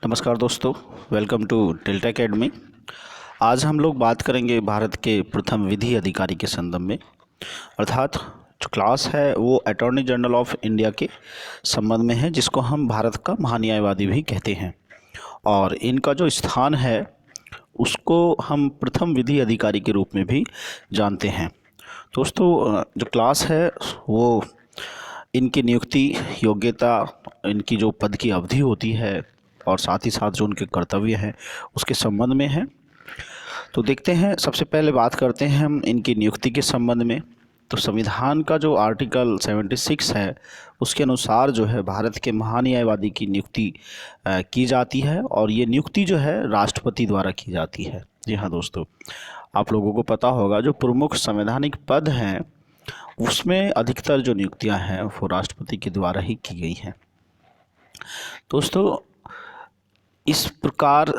नमस्कार दोस्तों, welcome to delta academy. आज हम लोग बात करेंगे भारत के प्रथम विधि अधिकारी के संदर्भ में, अर्थात जो क्लास है वो अटॉर्नी जनरल ऑफ इंडिया के संबंध में है, जिसको हम भारत का महान्यायवादी भी कहते हैं। और इनका जो स्थान है उसको हम प्रथम विधि अधिकारी के रूप में भी जानते हैं। दोस्तों, जो क्लास है वो इनकी नियुक्ति, योग्यता, इनकी जो पद की अवधि होती है और साथ ही साथ जो उनके कर्तव्य हैं उसके संबंध में है। तो देखते हैं, सबसे पहले बात करते हैं हम इनकी नियुक्ति के संबंध में। तो संविधान का जो आर्टिकल 76 है उसके अनुसार जो है भारत के महान्यायवादी की नियुक्ति की जाती है, और ये नियुक्ति जो है राष्ट्रपति द्वारा की जाती है। जी हाँ दोस्तों, आप लोगों को पता होगा जो प्रमुख संवैधानिक पद हैं उसमें अधिकतर जो नियुक्तियां हैं वो राष्ट्रपति के द्वारा ही की गई हैं। दोस्तों, इस प्रकार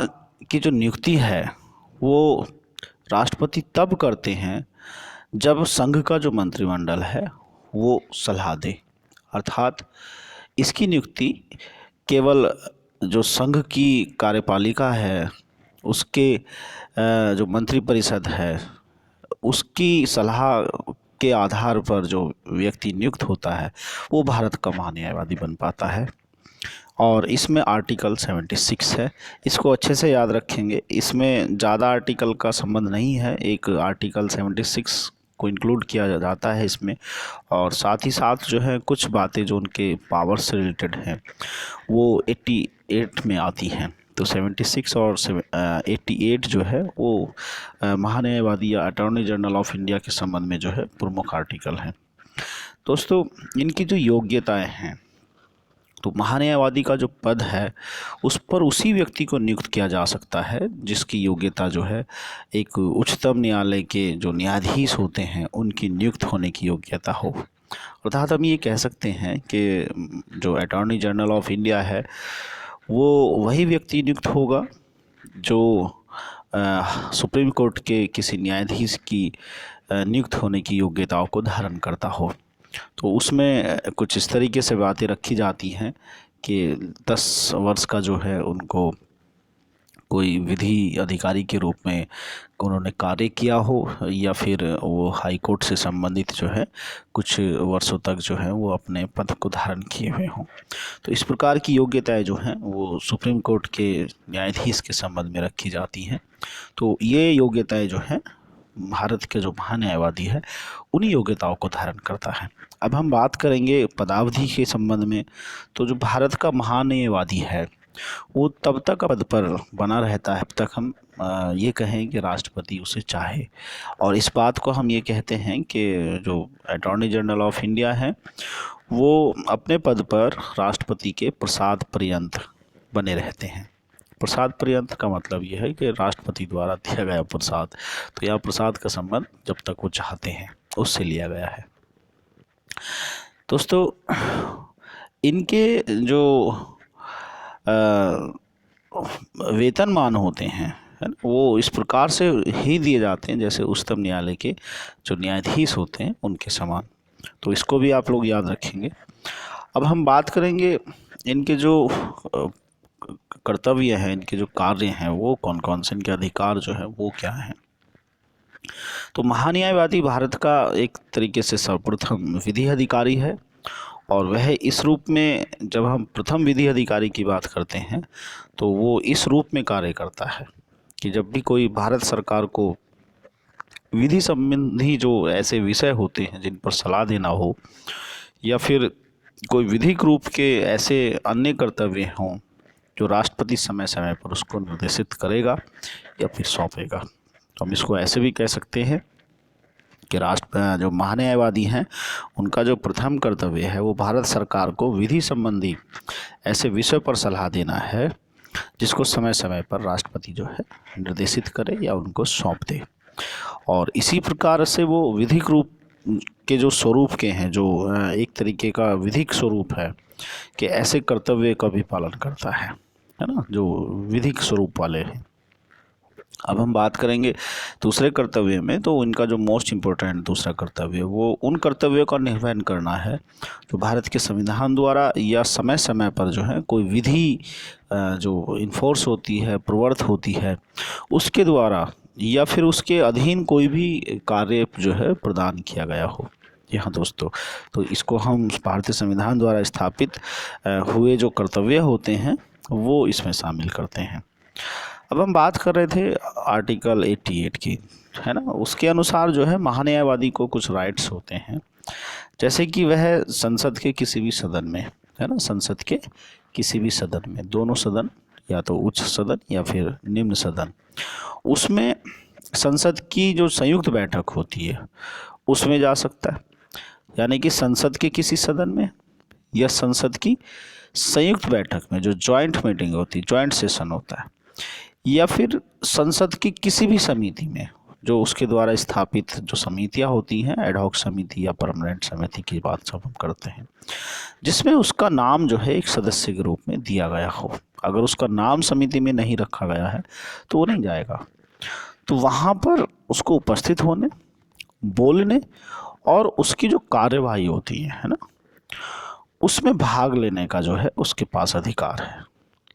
की जो नियुक्ति है वो राष्ट्रपति तब करते हैं जब संघ का जो मंत्रिमंडल है वो सलाह दे, अर्थात इसकी नियुक्ति केवल जो संघ की कार्यपालिका है उसके जो मंत्रिपरिषद है उसकी सलाह के आधार पर जो व्यक्ति नियुक्त होता है वो भारत का महान्यायवादी बन पाता है। और इसमें आर्टिकल 76 है, इसको अच्छे से याद रखेंगे। इसमें ज़्यादा आर्टिकल का संबंध नहीं है, एक आर्टिकल 76 को इंक्लूड किया जाता है इसमें, और साथ ही साथ जो है कुछ बातें जो उनके पावर से रिलेटेड हैं वो 88 में आती हैं। तो 76 और 88 जो है वो महान्यायवादी या अटॉर्नी जनरल ऑफ इंडिया के संबंध में जो है प्रमुख आर्टिकल हैं। दोस्तों, इनकी जो योग्यताएं हैं, तो महान्यायवादी का जो पद है उस पर उसी व्यक्ति को नियुक्त किया जा सकता है जिसकी योग्यता जो है एक उच्चतम न्यायालय के जो न्यायाधीश होते हैं उनकी नियुक्त होने की योग्यता हो। अर्थात हम ये कह सकते हैं कि जो अटॉर्नी जनरल ऑफ इंडिया है वो वही व्यक्ति नियुक्त होगा जो सुप्रीम कोर्ट के किसी न्यायाधीश की नियुक्त होने की योग्यताओं को धारण करता हो। तो उसमें कुछ इस तरीके से बातें रखी जाती हैं कि 10 वर्ष का जो है उनको कोई विधि अधिकारी के रूप में उन्होंने कार्य किया हो, या फिर वो हाई कोर्ट से संबंधित जो है कुछ वर्षों तक जो है वो अपने पद को धारण किए हुए हों। तो इस प्रकार की योग्यताएं जो हैं वो सुप्रीम कोर्ट के न्यायाधीश के संबंध में रखी जाती हैं। तो ये योग्यताएं जो हैं भारत के जो महान्यायवादी है उन्हीं योग्यताओं को धारण करता है। अब हम बात करेंगे पदावधि के संबंध में। तो जो भारत का महान्यायवादी है वो तब तक पद पर बना रहता है जब तक हम ये कहें कि राष्ट्रपति उसे चाहे। और इस बात को हम ये कहते हैं कि जो अटॉर्नी जनरल ऑफ इंडिया है वो अपने पद पर राष्ट्रपति के प्रसाद पर्यंत बने रहते हैं। प्रसाद पर्यंत का मतलब ये है कि राष्ट्रपति द्वारा दिया गया प्रसाद, तो यह प्रसाद का संबंध जब तक वो चाहते हैं उससे लिया गया है। दोस्तों, इनके जो वेतनमान होते हैं है ना, वो इस प्रकार से ही दिए जाते हैं जैसे उच्चतम न्यायालय के जो न्यायाधीश होते हैं उनके समान। तो इसको भी आप लोग याद रखेंगे। अब हम बात करेंगे इनके जो कर्तव्य हैं, इनके जो कार्य हैं वो कौन कौन से, इनके अधिकार जो है वो क्या हैं। तो महान्यायवादी भारत का एक तरीके से सर्वप्रथम विधि अधिकारी है, और वह इस रूप में, जब हम प्रथम विधि अधिकारी की बात करते हैं तो वो इस रूप में कार्य करता है कि जब भी कोई भारत सरकार को विधि संबंधी जो ऐसे विषय होते हैं जिन पर सलाह देना हो, या फिर कोई विधिक रूप के ऐसे अन्य कर्तव्य हों जो राष्ट्रपति समय समय पर उसको निर्देशित करेगा या फिर सौंपेगा। तो हम इसको ऐसे भी कह सकते हैं कि जो महान्यायवादी हैं उनका जो प्रथम कर्तव्य है वो भारत सरकार को विधि संबंधी ऐसे विषय पर सलाह देना है जिसको समय समय पर राष्ट्रपति जो है निर्देशित करे या उनको सौंप दे। और इसी प्रकार से वो विधिक रूप के जो स्वरूप के हैं, जो एक तरीके का विधिक स्वरूप है कि ऐसे कर्तव्य का भी पालन करता है ना, जो विधिक स्वरूप वाले हैं। अब हम बात करेंगे दूसरे कर्तव्य में, तो इनका जो मोस्ट इम्पोर्टेंट दूसरा कर्तव्य वो उन कर्तव्यों का निर्वहन करना है जो भारत के संविधान द्वारा या समय समय पर जो है कोई विधि जो इन्फोर्स होती है, प्रवर्त होती है, उसके द्वारा या फिर उसके अधीन कोई भी कार्य जो है प्रदान किया गया हो। जी हाँ दोस्तों, तो इसको हम भारतीय संविधान द्वारा स्थापित हुए जो कर्तव्य होते हैं वो इसमें शामिल करते हैं। अब हम बात कर रहे थे आर्टिकल 88 की, है ना। उसके अनुसार जो है महान्यायवादी को कुछ राइट्स होते हैं, जैसे कि वह संसद के किसी भी सदन में, है ना, संसद के किसी भी सदन में, दोनों सदन या तो उच्च सदन या फिर निम्न सदन, उसमें संसद की जो संयुक्त बैठक होती है उसमें जा सकता है। यानी कि संसद के किसी सदन में या संसद की संयुक्त बैठक में, जो जॉइंट मीटिंग होती है, जॉइंट सेशन होता है, या फिर संसद की किसी भी समिति में, जो उसके द्वारा स्थापित जो समितियां होती हैं, एडहॉक समिति या परमानेंट समिति की बात सब हम करते हैं, जिसमें उसका नाम जो है एक सदस्य के रूप में दिया गया हो। अगर उसका नाम समिति में नहीं रखा गया है तो वो नहीं जाएगा। तो वहाँ पर उसको उपस्थित होने, बोलने और उसकी जो कार्यवाही होती है ना, उसमें भाग लेने का जो है उसके पास अधिकार है।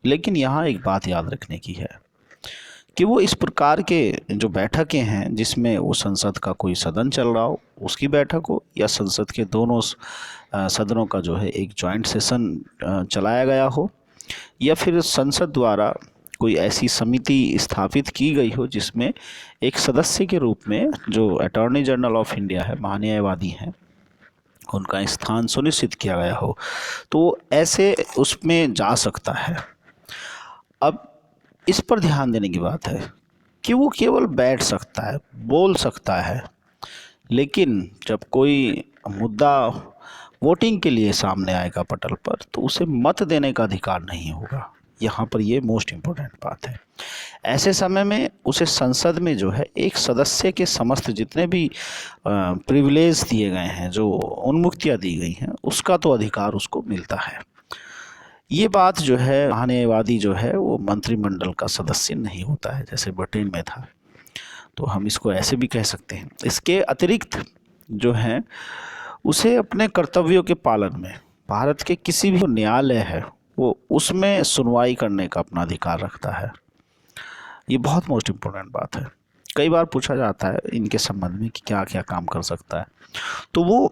लेकिन यहाँ एक बात याद रखने की है कि वो इस प्रकार के जो बैठकें हैं जिसमें वो संसद का कोई सदन चल रहा हो उसकी बैठक हो, या संसद के दोनों सदनों का जो है एक जॉइंट सेशन चलाया गया हो, या फिर संसद द्वारा कोई ऐसी समिति स्थापित की गई हो जिसमें एक सदस्य के रूप में जो अटॉर्नी जनरल ऑफ इंडिया है, महान्यायवादी हैं, उनका स्थान सुनिश्चित किया गया हो, तो ऐसे उसमें जा सकता है। अब इस पर ध्यान देने की बात है कि वो केवल बैठ सकता है, बोल सकता है, लेकिन जब कोई मुद्दा वोटिंग के लिए सामने आएगा पटल पर, तो उसे मत देने का अधिकार नहीं होगा। यहाँ पर ये मोस्ट इम्पोर्टेंट बात है। ऐसे समय में उसे संसद में जो है एक सदस्य के समस्त जितने भी प्रिविलेज दिए गए हैं, जो उन्मुक्तियाँ दी गई हैं, उसका तो अधिकार उसको मिलता है। ये बात जो है, महान्यायवादी जो है वो मंत्रिमंडल का सदस्य नहीं होता है जैसे ब्रिटेन में था, तो हम इसको ऐसे भी कह सकते हैं। इसके अतिरिक्त जो है उसे अपने कर्तव्यों के पालन में भारत के किसी भी न्यायालय है वो उसमें सुनवाई करने का अपना अधिकार रखता है। ये बहुत मोस्ट इम्पोर्टेंट बात है। कई बार पूछा जाता है इनके संबंध में कि क्या क्या काम कर सकता है, तो वो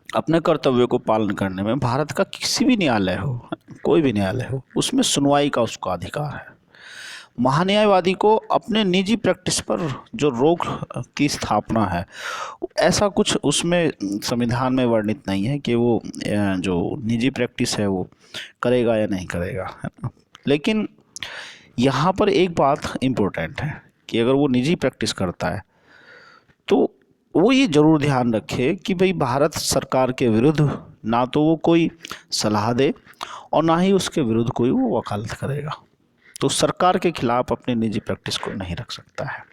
अपने कर्तव्यों को पालन करने में भारत का किसी भी न्यायालय हो, कोई भी न्यायालय हो, उसमें सुनवाई का उसका अधिकार है। महान्यायवादी को अपने निजी प्रैक्टिस पर जो रोक की स्थापना है, ऐसा कुछ उसमें संविधान में वर्णित नहीं है कि वो जो निजी प्रैक्टिस है वो करेगा या नहीं करेगा, है ना। लेकिन यहाँ पर एक बात इम्पोर्टेंट है कि अगर वो निजी प्रैक्टिस करता है तो वो ये ज़रूर ध्यान रखे कि भाई भारत सरकार के विरुद्ध ना तो वो कोई सलाह दे और ना ही उसके विरुद्ध कोई वो वकालत करेगा। तो सरकार के खिलाफ अपनी निजी प्रैक्टिस को नहीं रख सकता है।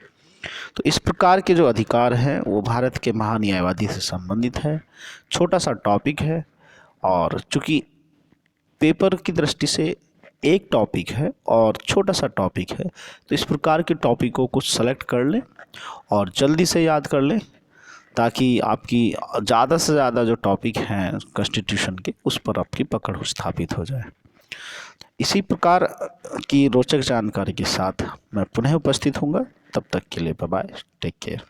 तो इस प्रकार के जो अधिकार हैं वो भारत के महान्यायवादी से संबंधित है। छोटा सा टॉपिक है, और चूँकि पेपर की दृष्टि से एक टॉपिक है और छोटा सा टॉपिक है, तो इस प्रकार के टॉपिकों को सेलेक्ट कर लें और जल्दी से याद कर लें, ताकि आपकी ज़्यादा से ज़्यादा जो टॉपिक हैं कॉन्स्टिट्यूशन के उस पर आपकी पकड़ स्थापित हो जाए। इसी प्रकार की रोचक जानकारी के साथ मैं पुनः उपस्थित हूँगा। तब तक के लिए बाय बाय, टेक केयर।